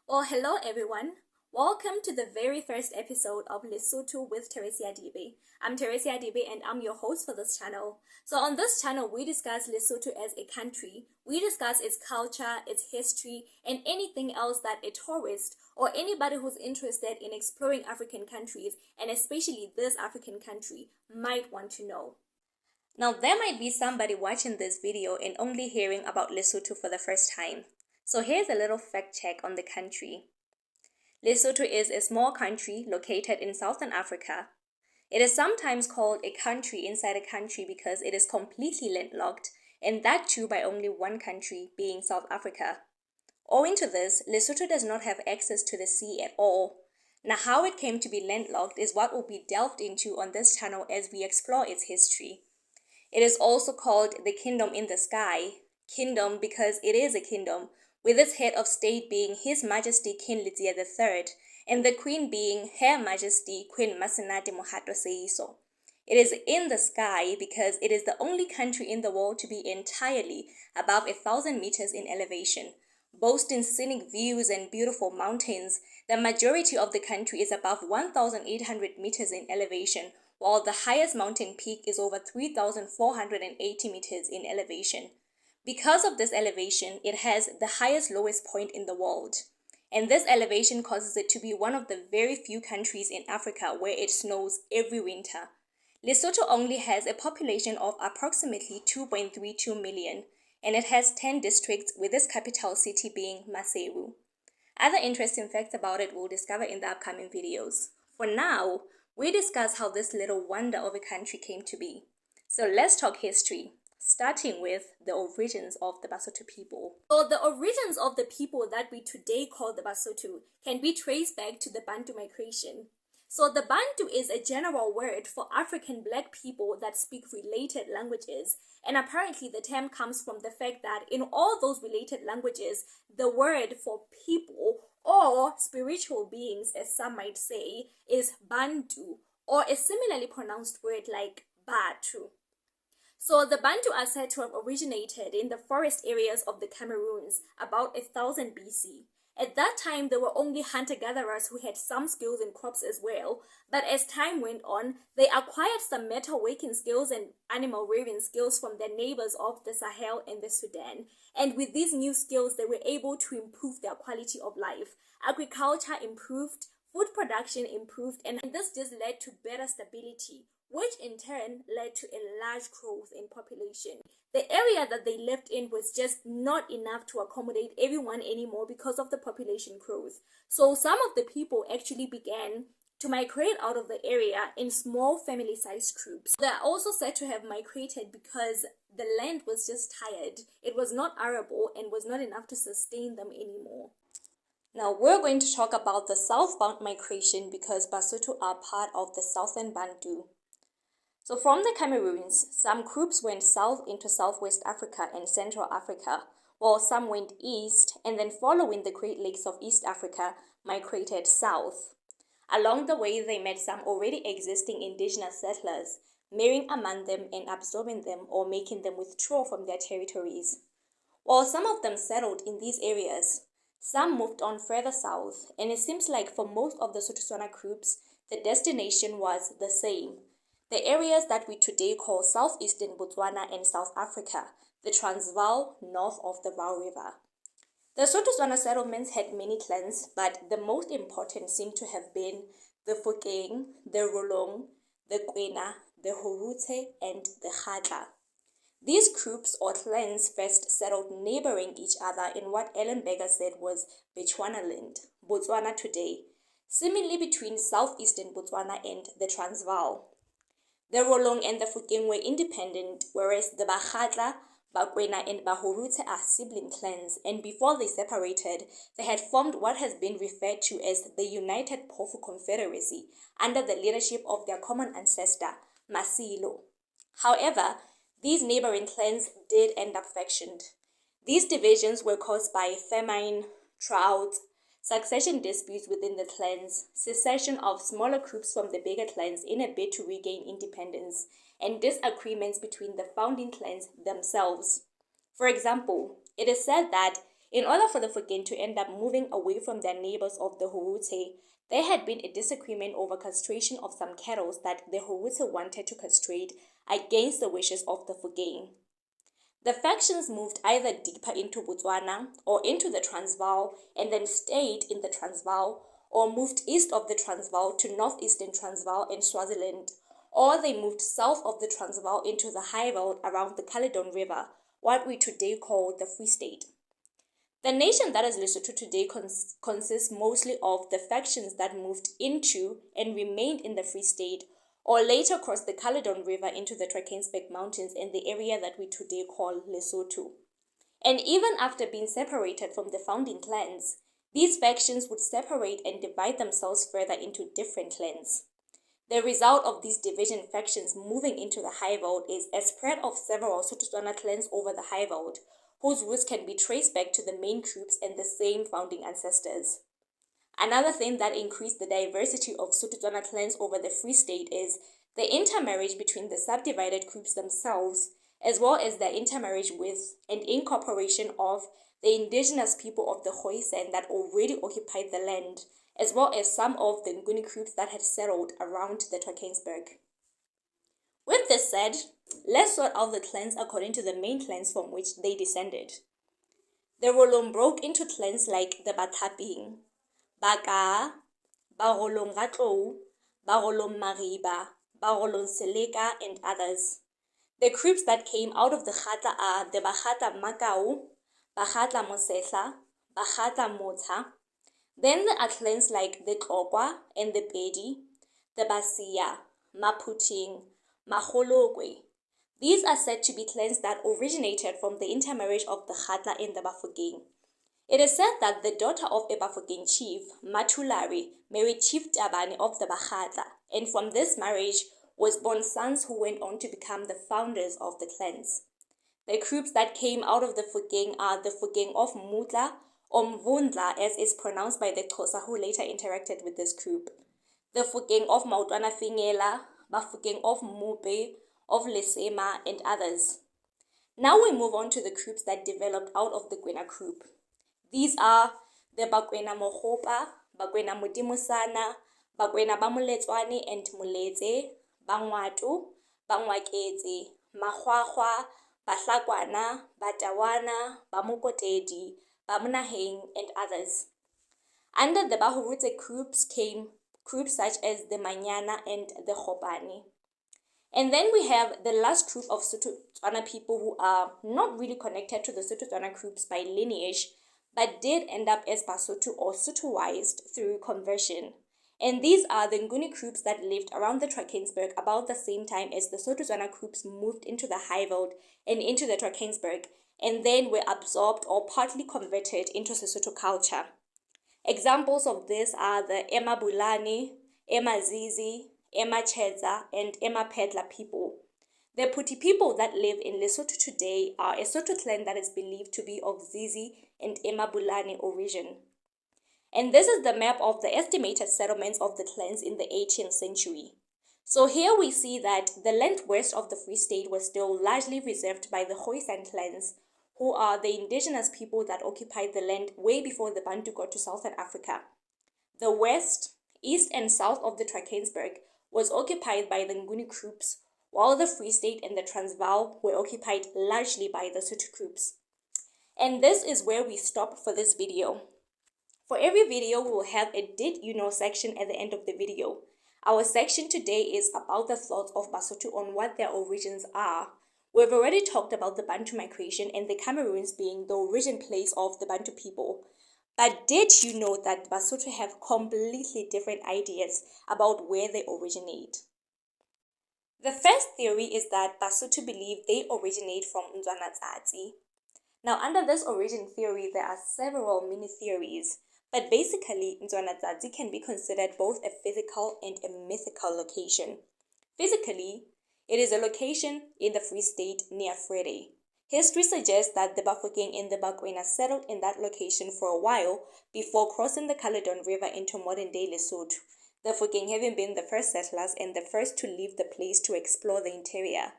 Well, hello everyone. Welcome to the very first episode of Lesotho with Teresia Dibe. I'm Teresia Dibe and I'm your host for this channel. So on this channel, we discuss Lesotho as a country. We discuss its culture, its history, and anything else that a tourist or anybody who's interested in exploring African countries, and especially this African country, might want to know. Now, there might be somebody watching this video and only hearing about Lesotho for the first time. So here's a little fact check on the country. Lesotho is a small country located in southern Africa. It is sometimes called a country inside a country because it is completely landlocked, and that too by only one country, being South Africa. Owing to this, Lesotho does not have access to the sea at all. Now, how it came to be landlocked is what will be delved into on this channel as we explore its history. It is also called the Kingdom in the Sky, kingdom because it is a kingdom, with its head of state being His Majesty King Letsie III, and the Queen being Her Majesty Queen Masenate Mohato Seeiso. It is in the sky because it is the only country in the world to be entirely above 1,000 meters in elevation. Boasting scenic views and beautiful mountains, the majority of the country is above 1,800 meters in elevation, while the highest mountain peak is over 3,480 meters in elevation. Because of this elevation, it has the highest lowest point in the world. And this elevation causes it to be one of the very few countries in Africa where it snows every winter. Lesotho only has a population of approximately 2.32 million, and it has 10 districts, with its capital city being Maseru. Other interesting facts about it we'll discover in the upcoming videos. For now, we discuss how this little wonder of a country came to be. So let's talk history, starting with the origins of the Basotho people. So the origins of the people that we today call the Basotho can be traced back to the Bantu migration. So the Bantu is a general word for African black people that speak related languages, and apparently the term comes from the fact that in all those related languages, the word for people or spiritual beings, as some might say, is Bantu, or a similarly pronounced word like Batu. So the Bantu are said to have originated in the forest areas of the Cameroons about 1000 BC. At that time, there were only hunter-gatherers who had some skills in crops as well, but as time went on, they acquired some metal-working skills and animal-rearing skills from their neighbors of the Sahel and the Sudan. And with these new skills, they were able to improve their quality of life. Agriculture improved, food production improved, and this just led to better stability, which in turn led to a large growth in population. The area that they lived in was just not enough to accommodate everyone anymore because of the population growth. So some of the people actually began to migrate out of the area in small family-sized groups. They are also said to have migrated because the land was just tired. It was not arable and was not enough to sustain them anymore. Now we're going to talk about the Southbound Migration because Basotho are part of the Southern Bantu. So from the Cameroons, some groups went south into Southwest Africa and Central Africa, while some went east and then following the Great Lakes of East Africa, migrated south. Along the way, they met some already existing indigenous settlers, marrying among them and absorbing them or making them withdraw from their territories. While some of them settled in these areas, some moved on further south, and it seems like for most of the Sotho groups, the destination was the same. The areas that we today call southeastern Botswana and South Africa, the Transvaal north of the Vaal River. The Sotho settlements had many clans, but the most important seem to have been the Fokeng, the Rolong, the Kwena, the Horute, and the Kgatla. These groups or clans first settled neighboring each other in what Ellenberger said was Bechuanaland, Botswana today, seemingly between southeastern Botswana and the Transvaal. The Rolong and the Fokeng were independent, whereas the Bakgatla, Bakwena, and Bahorute are sibling clans, and before they separated, they had formed what has been referred to as the United Phofu Confederacy under the leadership of their common ancestor, Masilo. However, these neighboring clans did end up factioned. These divisions were caused by famine, drought, succession disputes within the clans, secession of smaller groups from the bigger clans in a bid to regain independence, and disagreements between the founding clans themselves. For example, it is said that In order for the Phokeng to end up moving away from their neighbors of the Hohute, there had been a disagreement over castration of some cattle that the Hohute wanted to castrate against the wishes of the Phokeng. The factions moved either deeper into Botswana or into the Transvaal and then stayed in the Transvaal, or moved east of the Transvaal to northeastern Transvaal and Swaziland, or they moved south of the Transvaal into the Highveld around the Caledon River, what we today call the Free State. The nation that is Lesotho today consists mostly of the factions that moved into and remained in the Free State, or later crossed the Caledon River into the Drakensberg Mountains in the area that we today call Lesotho. And even after being separated from the founding clans, these factions would separate and divide themselves further into different clans. The result of these division factions moving into the Highveld is a spread of several Sotho clans over the Highveld, whose roots can be traced back to the main groups and the same founding ancestors. Another thing that increased the diversity of Sotho clans over the Free State is the intermarriage between the subdivided groups themselves, as well as the intermarriage with and incorporation of the indigenous people of the Khoisan that already occupied the land, as well as some of the Nguni groups that had settled around the Drakensberg. With this said, let's sort out the clans according to the main clans from which they descended. The Rolong broke into clans like the Bathaping, Baka, Barolong Gatlou, Barolong Mariba, Barolong Seleka, and others. The groups that came out of the Khatla are the Bakhatla Makau, Bakhatla Mosehla, Bakhatla Motha. Then there are clans like the Tlokwa and the Pedi, the Basia, Maputing, Magolokwe. These are said to be clans that originated from the intermarriage of the Khatla and the Bafokeng. It is said that the daughter of a Bafokeng chief, Matulari, married Chief Tabane of the Bakhatla, and from this marriage was born sons who went on to become the founders of the clans. The groups that came out of the Phokeng are the Phokeng of Mutla, or Mvundla as is pronounced by the Xhosa who later interacted with this group, the Phokeng of Maotwana Fingela, Bafokeng of Mupe, of Lesema, and others. Now we move on to the groups that developed out of the Kwena group. These are the Bakwena Mogopa, Bakwena Modimusana, Bakwena Bamuletswane and Muletse, Bangwatu, Bangwaketse, Mahwahwa, Bahlakwana, Batawana, Bamokotedi, Bamunaheng, and others. Under the Bahurute groups came groups such as the Manyana and the Khopane. And then we have the last group of Sotho people who are not really connected to the Sotho groups by lineage, but did end up as Basotho or Sothoized through conversion. And these are the Nguni groups that lived around the Drakensberg about the same time as the Sotho groups moved into the Highveld and into the Drakensberg, and then were absorbed or partly converted into Sesotho culture. Examples of this are the Emabulani, Emazizi, Emachedza, and Emapedla people. The Puti people that live in Lesotho today are a Sotho clan that is believed to be of Zizi and Emabulani origin. And this is the map of the estimated settlements of the clans in the 18th century. So here we see that the land west of the Free State was still largely reserved by the Khoisan clans, who are the indigenous people that occupied the land way before the Bantu got to Southern Africa. The west, east, and south of the Drakensberg was occupied by the Nguni groups, while the Free State and the Transvaal were occupied largely by the Sotho groups. And this is where we stop for this video. For every video, we will have a Did You Know section at the end of the video. Our section today is about the thoughts of Basotho on what their origins are. We've already talked about the Bantu migration and the Cameroons being the origin place of the Bantu people. But did you know that Basotho have completely different ideas about where they originate? The first theory is that Basotho believe they originate from Nzwana-Tsatsi. Now, under this origin theory, there are several mini theories. But basically, Nzwana-Tsatsi can be considered both a physical and a mythical location. Physically, it is a location in the Free State near Frede. History suggests that the Bafokeng and the Bakwena settled in that location for a while before crossing the Caledon River into modern-day Lesotho, the Phokeng having been the first settlers and the first to leave the place to explore the interior.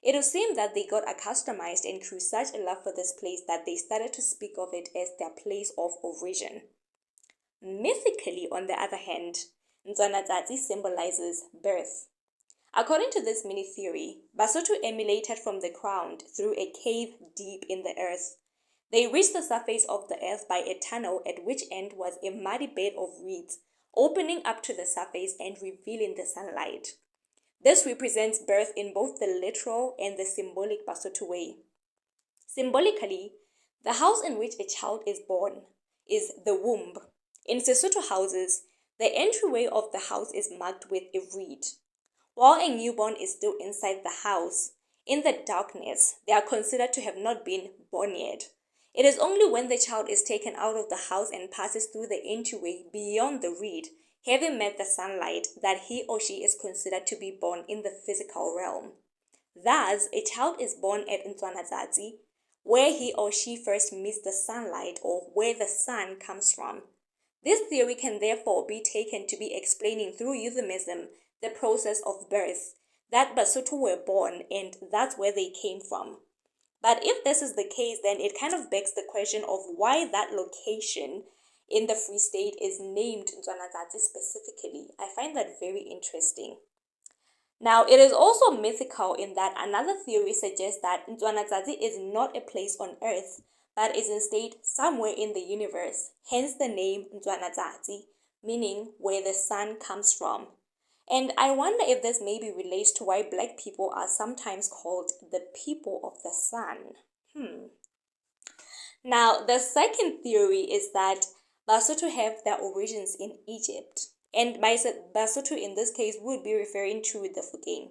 It would seem that they got accustomed and grew such a love for this place that they started to speak of it as their place of origin. Mythically, on the other hand, Nzwanatati symbolizes birth. According to this mini theory, Basotho emanated from the ground through a cave deep in the earth. They reached the surface of the earth by a tunnel at which end was a muddy bed of reeds, opening up to the surface and revealing the sunlight. This represents birth in both the literal and the symbolic Basotho way. Symbolically, the house in which a child is born is the womb. In Sotho houses, the entryway of the house is marked with a reed. While a newborn is still inside the house, in the darkness, they are considered to have not been born yet. It is only when the child is taken out of the house and passes through the entryway beyond the reed, having met the sunlight, that he or she is considered to be born in the physical realm. Thus, a child is born at Nzwanatati, where he or she first meets the sunlight or where the sun comes from. This theory can therefore be taken to be explaining through euphemism the process of birth, that Basotho were born and that's where they came from. But if this is the case, then it kind of begs the question of why that location in the Free State is named Nzwanatati specifically. I find that very interesting. Now, it is also mythical in that another theory suggests that Nzwanatati is not a place on earth, but is instead somewhere in the universe, hence the name Nzwanatati, meaning where the sun comes from. And I wonder if this maybe relates to why Black people are sometimes called the people of the sun. Now, the second theory is that Basotho have their origins in Egypt. And by Basotho in this case would be referring to the Fukeng.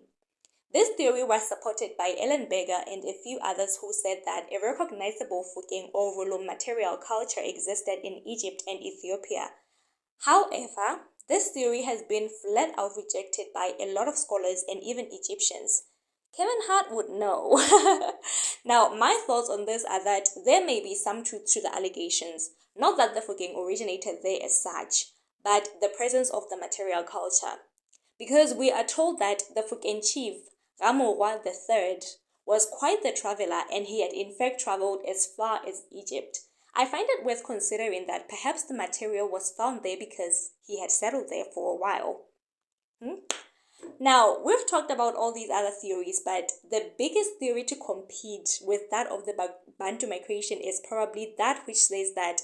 This theory was supported by Ellen Berger and a few others who said that a recognizable Fukeng or Rolo material culture existed in Egypt and Ethiopia. However, this theory has been flat out rejected by a lot of scholars and even Egyptians. Kevin Hart would know. Now, my thoughts on this are that there may be some truth to the allegations, not that the Fukeng originated there as such, but the presence of the material culture. Because we are told that the Fukeng chief, Ramorwa III, was quite the traveler and he had in fact traveled as far as Egypt. I find it worth considering that perhaps the material was found there because he had settled there for a while. Now, we've talked about all these other theories, but the biggest theory to compete with that of the Bantu migration is probably that which says that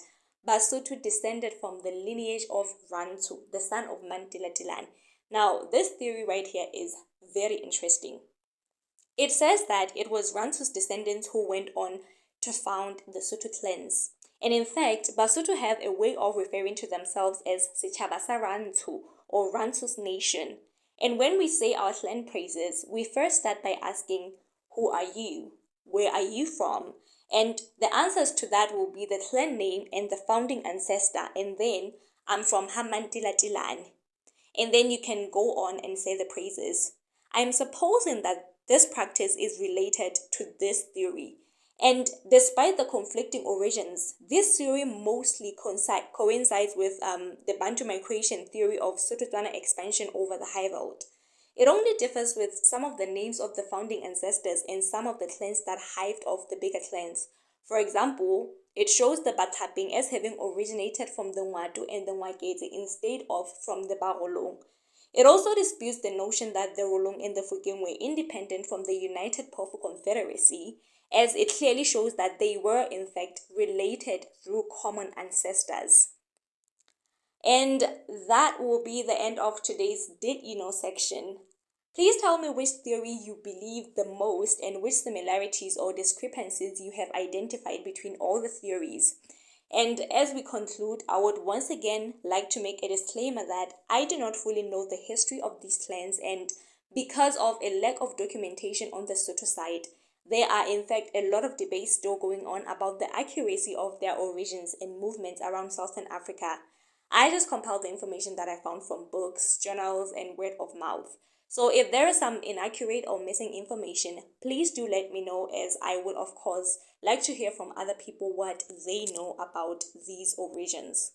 Basotho descended from the lineage of Rantu, the son of Mantila Tilan. Now, this theory right here is very interesting. It says that it was Rantu's descendants who went on to found the Sotho clans. And in fact, Basotho have a way of referring to themselves as Setjhaba sa Rantu, or Rantu's nation. And when we say our clan praises, we first start by asking, who are you? Where are you from? And the answers to that will be the clan name and the founding ancestor. And then, I'm from Hamantila Tilan. And then you can go on and say the praises. I'm supposing that this practice is related to this theory. And despite the conflicting origins, this theory mostly coincides with the Bantu migration theory of Sotho-Tswana expansion over the Highveld. It only differs with some of the names of the founding ancestors and some of the clans that hived off the bigger clans. For example, it shows the Bataping as having originated from the Ngwatu and the Ngwaketse instead of from the Barolong. It also disputes the notion that the Rolong and the Fukeng were independent from the United Pofu Confederacy, as it clearly shows that they were in fact related through common ancestors. And that will be the end of today's Did You Know section. Please tell me which theory you believe the most and which similarities or discrepancies you have identified between all the theories. And as we conclude, I would once again like to make a disclaimer that I do not fully know the history of these clans, and because of a lack of documentation on the Sotho side, there are in fact a lot of debates still going on about the accuracy of their origins and movements around Southern Africa. I just compiled the information that I found from books, journals, and word of mouth. So if there is some inaccurate or missing information, please do let me know, as I would of course like to hear from other people what they know about these origins.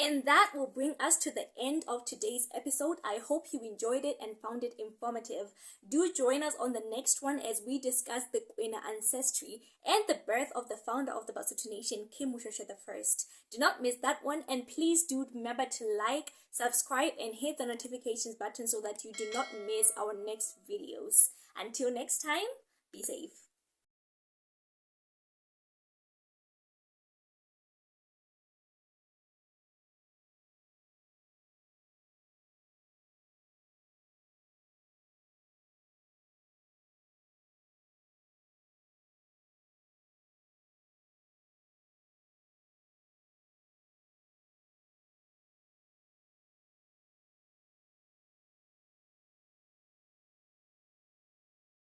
And that will bring us to the end of today's episode. I hope you enjoyed it and found it informative. Do join us on the next one as we discuss the Kwena ancestry and the birth of the founder of the Basotho nation, King Moshoeshoe I. Do not miss that one, and please do remember to like, subscribe, and hit the notifications button so that you do not miss our next videos. Until next time, be safe.